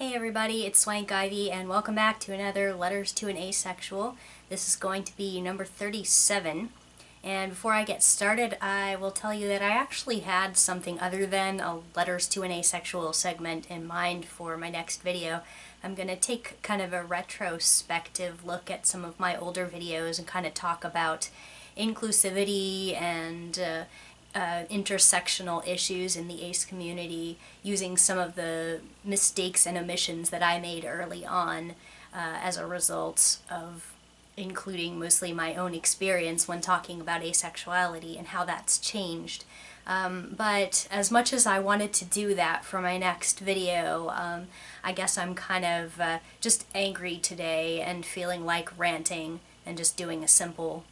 Hey everybody, it's Swankivy and welcome back to another Letters to an Asexual. This is going to be number 37. And before I get started, I will tell you that I actually had something other than a Letters to an Asexual segment in mind for my next video. I'm going to take kind of a retrospective look at some of my older videos and kind of talk about inclusivity and intersectional issues in the ace community using some of the mistakes and omissions that I made early on as a result of including mostly my own experience when talking about asexuality and how that's changed. But as much as I wanted to do that for my next video, I guess I'm kind of just angry today and feeling like ranting and just doing a simple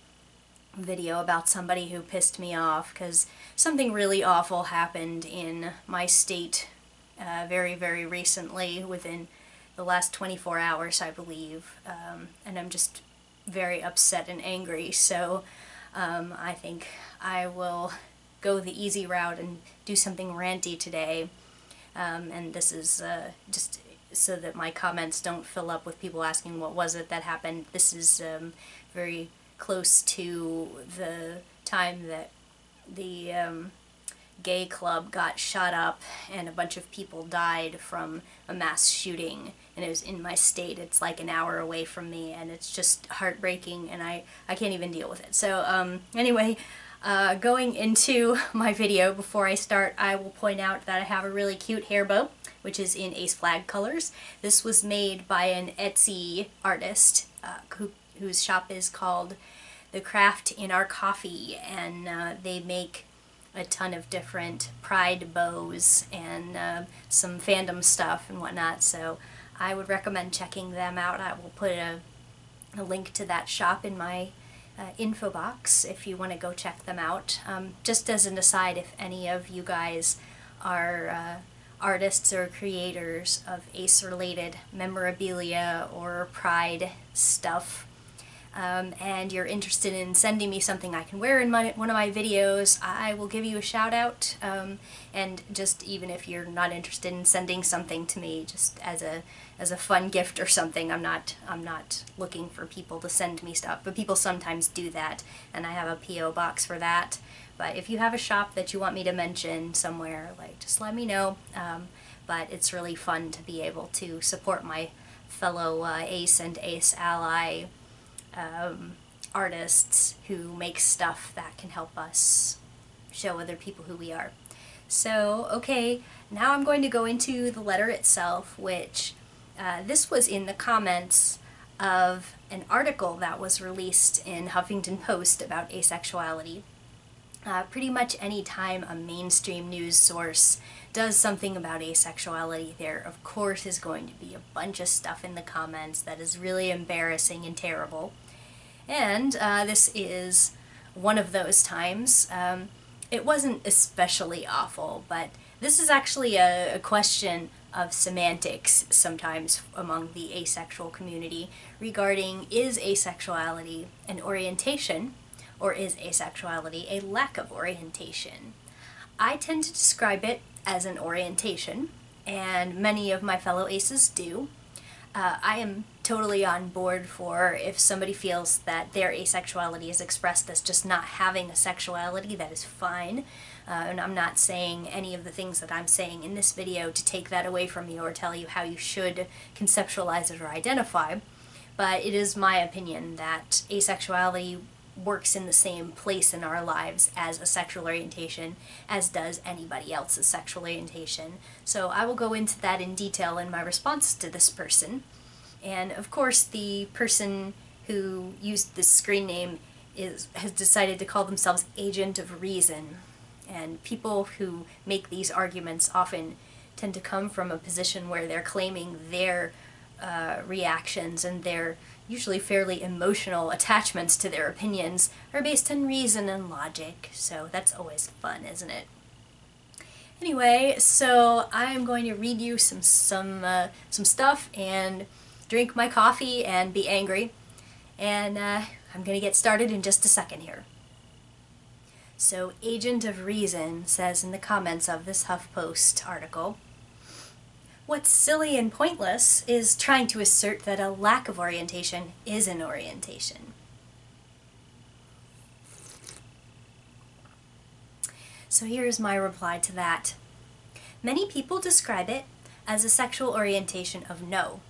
video about somebody who pissed me off because something really awful happened in my state very, very recently, within the last 24 hours, I believe, and I'm just very upset and angry, so I think I will go the easy route and do something ranty today, and this is just so that my comments don't fill up with people asking what was it that happened. This is very close to the time that the gay club got shot up and a bunch of people died from a mass shooting, and it was in my state. It's like an hour away from me, and it's just heartbreaking, and I can't even deal with it. So anyway, going into my video, before I start, I will point out that I have a really cute hair bow, which is in ace flag colors. This was made by an Etsy artist whose shop is called The Craft in Our Coffee, and they make a ton of different pride bows and some fandom stuff and whatnot, so I would recommend checking them out. I will put a link to that shop in my info box if you want to go check them out. Just as an aside, if any of you guys are artists or creators of ace-related memorabilia or pride stuff, and you're interested in sending me something I can wear in one of my videos, I will give you a shout out, and just even if you're not interested in sending something to me just as a fun gift or something, I'm not looking for people to send me stuff, but people sometimes do that, and I have a P.O. box for that. But if you have a shop that you want me to mention somewhere, like, just let me know. But it's really fun to be able to support my fellow ace and ace ally artists who make stuff that can help us show other people who we are. So, okay, now I'm going to go into the letter itself, which this was in the comments of an article that was released in Huffington Post about asexuality. Pretty much any time a mainstream news source does something about asexuality, there of course is going to be a bunch of stuff in the comments that is really embarrassing and terrible. And this is one of those times. It wasn't especially awful, but this is actually a question of semantics sometimes among the asexual community regarding, is asexuality an orientation, or is asexuality a lack of orientation? I tend to describe it as an orientation, and many of my fellow aces do. I am totally on board for if somebody feels that their asexuality is expressed as just not having a sexuality, that is fine. And I'm not saying any of the things that I'm saying in this video to take that away from you or tell you how you should conceptualize it or identify, but it is my opinion that asexuality works in the same place in our lives as a sexual orientation as does anybody else's sexual orientation. So I will go into that in detail in my response to this person. And of course the person who used this screen name has decided to call themselves Agent of Reason. And people who make these arguments often tend to come from a position where they're claiming their reactions and their usually fairly emotional attachments to their opinions are based on reason and logic, so that's always fun, isn't it? Anyway, so I'm going to read you some stuff and drink my coffee and be angry, and I'm going to get started in just a second here. So Agent of Reason says in the comments of this HuffPost article, What's silly and pointless is trying to assert that a lack of orientation is an orientation. So here's my reply to that. Many people describe it as a sexual orientation of no,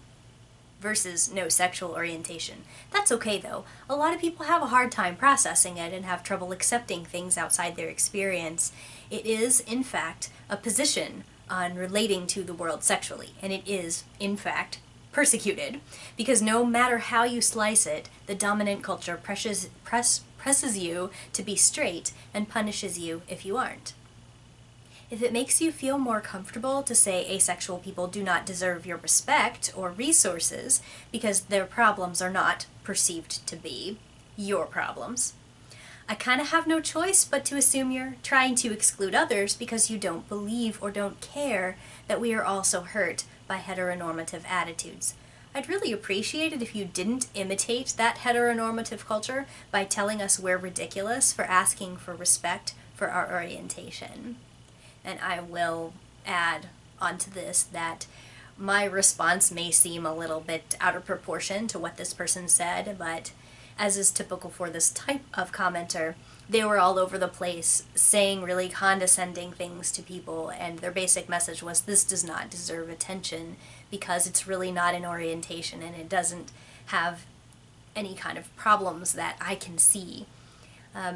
versus no sexual orientation. That's okay though. A lot of people have a hard time processing it and have trouble accepting things outside their experience. It is, in fact, a position on relating to the world sexually, and it is, in fact, persecuted, because no matter how you slice it, the dominant culture presses you to be straight and punishes you if you aren't. If it makes you feel more comfortable to say asexual people do not deserve your respect or resources because their problems are not perceived to be your problems, I kind of have no choice but to assume you're trying to exclude others because you don't believe or don't care that we are also hurt by heteronormative attitudes. I'd really appreciate it if you didn't imitate that heteronormative culture by telling us we're ridiculous for asking for respect for our orientation. And I will add onto this that my response may seem a little bit out of proportion to what this person said, but as is typical for this type of commenter, they were all over the place saying really condescending things to people, and their basic message was this does not deserve attention because it's really not an orientation and it doesn't have any kind of problems that I can see.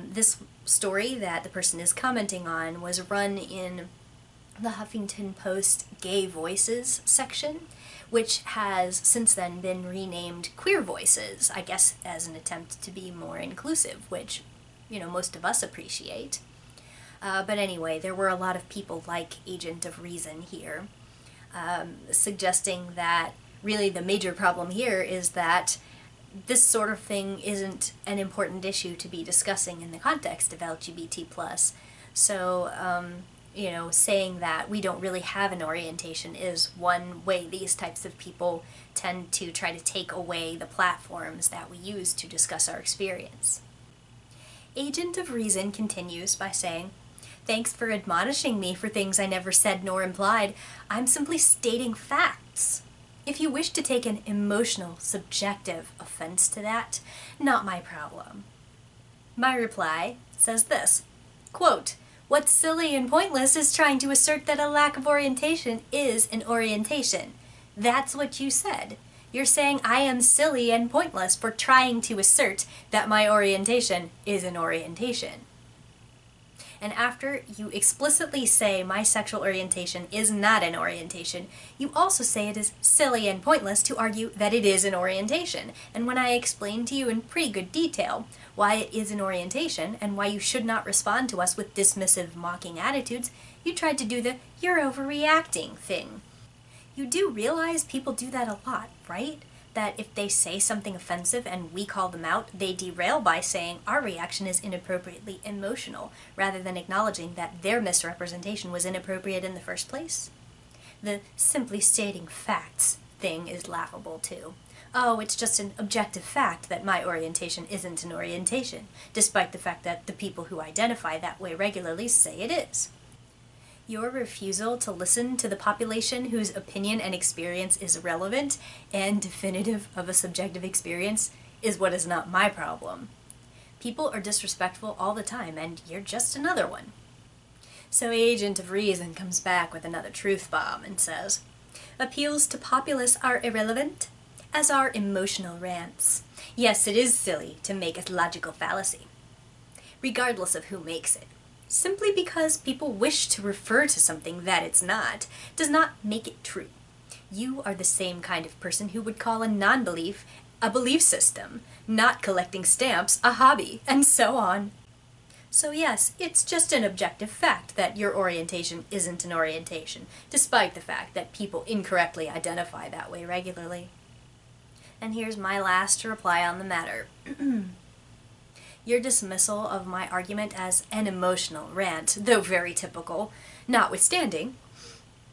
This story that the person is commenting on was run in the Huffington Post Gay Voices section, which has since then been renamed Queer Voices, I guess as an attempt to be more inclusive, which, you know, most of us appreciate. But anyway, there were a lot of people like Agent of Reason here, suggesting that really the major problem here is that this sort of thing isn't an important issue to be discussing in the context of LGBT+. So, you know, saying that we don't really have an orientation is one way these types of people tend to try to take away the platforms that we use to discuss our experience. Agent of Reason continues by saying, "Thanks for admonishing me for things I never said nor implied. I'm simply stating facts. If you wish to take an emotional, subjective offense to that, not my problem." My reply says this, quote, "What's silly and pointless is trying to assert that a lack of orientation is an orientation." That's what you said. You're saying I am silly and pointless for trying to assert that my orientation is an orientation. And after you explicitly say my sexual orientation is not an orientation, you also say it is silly and pointless to argue that it is an orientation. And when I explain to you in pretty good detail why it is an orientation and why you should not respond to us with dismissive, mocking attitudes, you tried to do the "you're overreacting" thing. You do realize people do that a lot, right? That if they say something offensive and we call them out, they derail by saying our reaction is inappropriately emotional, rather than acknowledging that their misrepresentation was inappropriate in the first place. The simply stating facts thing is laughable too. Oh, it's just an objective fact that my orientation isn't an orientation, despite the fact that the people who identify that way regularly say it is. Your refusal to listen to the population whose opinion and experience is relevant and definitive of a subjective experience is what is not my problem. People are disrespectful all the time, and you're just another one. So Agent of Reason comes back with another truth bomb and says, "Appeals to populace are irrelevant, as are emotional rants. Yes, it is silly to make a logical fallacy, regardless of who makes it. Simply because people wish to refer to something that it's not, does not make it true. You are the same kind of person who would call a non-belief a belief system, not collecting stamps a hobby, and so on. So yes, it's just an objective fact that your orientation isn't an orientation, despite the fact that people incorrectly identify that way regularly." And here's my last reply on the matter. Your dismissal of my argument as an emotional rant, though very typical, notwithstanding,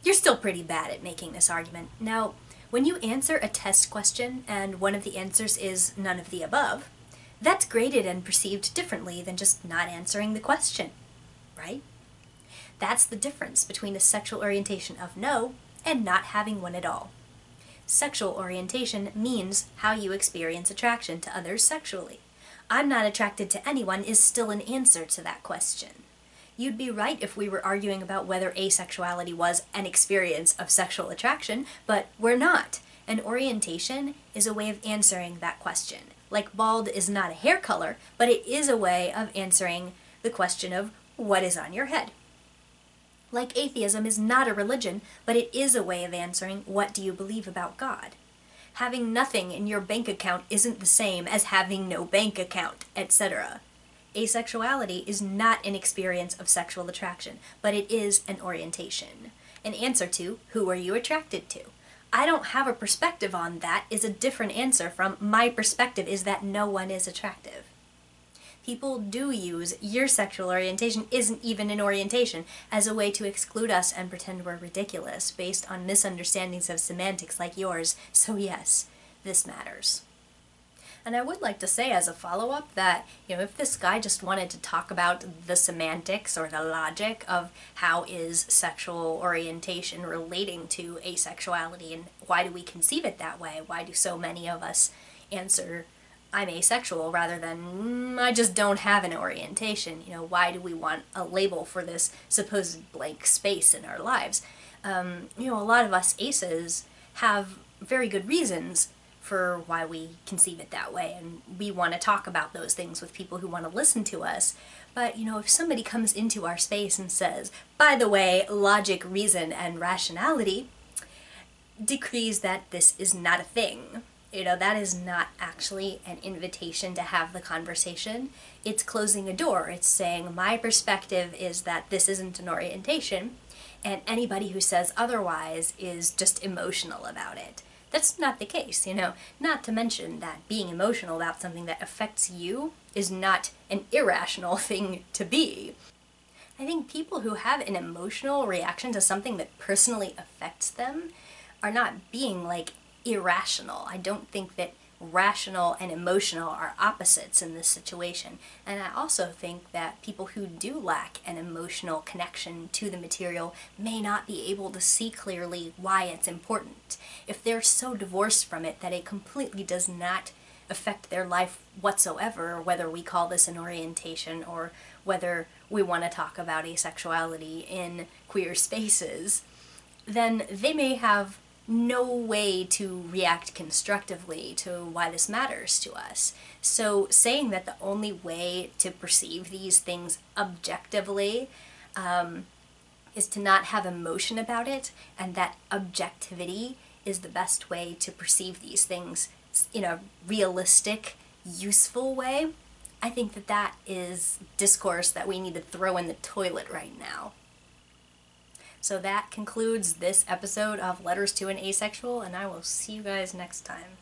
you're still pretty bad at making this argument. Now, when you answer a test question and one of the answers is none of the above, that's graded and perceived differently than just not answering the question, right? That's the difference between a sexual orientation of no and not having one at all. Sexual orientation means how you experience attraction to others sexually. I'm not attracted to anyone is still an answer to that question. You'd be right if we were arguing about whether asexuality was an experience of sexual attraction, but we're not. And orientation is a way of answering that question. Like bald is not a hair color, but it is a way of answering the question of what is on your head. Like atheism is not a religion, but it is a way of answering what do you believe about God. Having nothing in your bank account isn't the same as having no bank account, etc. Asexuality is not an experience of sexual attraction, but it is an orientation. An answer to who are you attracted to? I don't have a perspective on that is a different answer from my perspective is that no one is attractive. People do use your sexual orientation isn't even an orientation as a way to exclude us and pretend we're ridiculous based on misunderstandings of semantics like yours, so yes, this matters. And I would like to say as a follow-up that, if this guy just wanted to talk about the semantics or the logic of how is sexual orientation relating to asexuality and why do we conceive it that way, why do so many of us answer I'm asexual rather than I just don't have an orientation, why do we want a label for this supposed blank space in our lives? A lot of us aces have very good reasons for why we conceive it that way, and we want to talk about those things with people who want to listen to us. But, if somebody comes into our space and says, by the way, logic, reason, and rationality decrees that this is not a thing. That is not actually an invitation to have the conversation. It's closing a door. It's saying, my perspective is that this isn't an orientation, and anybody who says otherwise is just emotional about it. That's not the case, not to mention that being emotional about something that affects you is not an irrational thing to be. I think people who have an emotional reaction to something that personally affects them are not being, irrational. I don't think that rational and emotional are opposites in this situation. And I also think that people who do lack an emotional connection to the material may not be able to see clearly why it's important. If they're so divorced from it that it completely does not affect their life whatsoever, whether we call this an orientation or whether we want to talk about asexuality in queer spaces, then they may have no way to react constructively to why this matters to us. So saying that the only way to perceive these things objectively is to not have emotion about it, and that objectivity is the best way to perceive these things in a realistic, useful way, I think that that is discourse that we need to throw in the toilet right now. So that concludes this episode of Letters to an Asexual, and I will see you guys next time.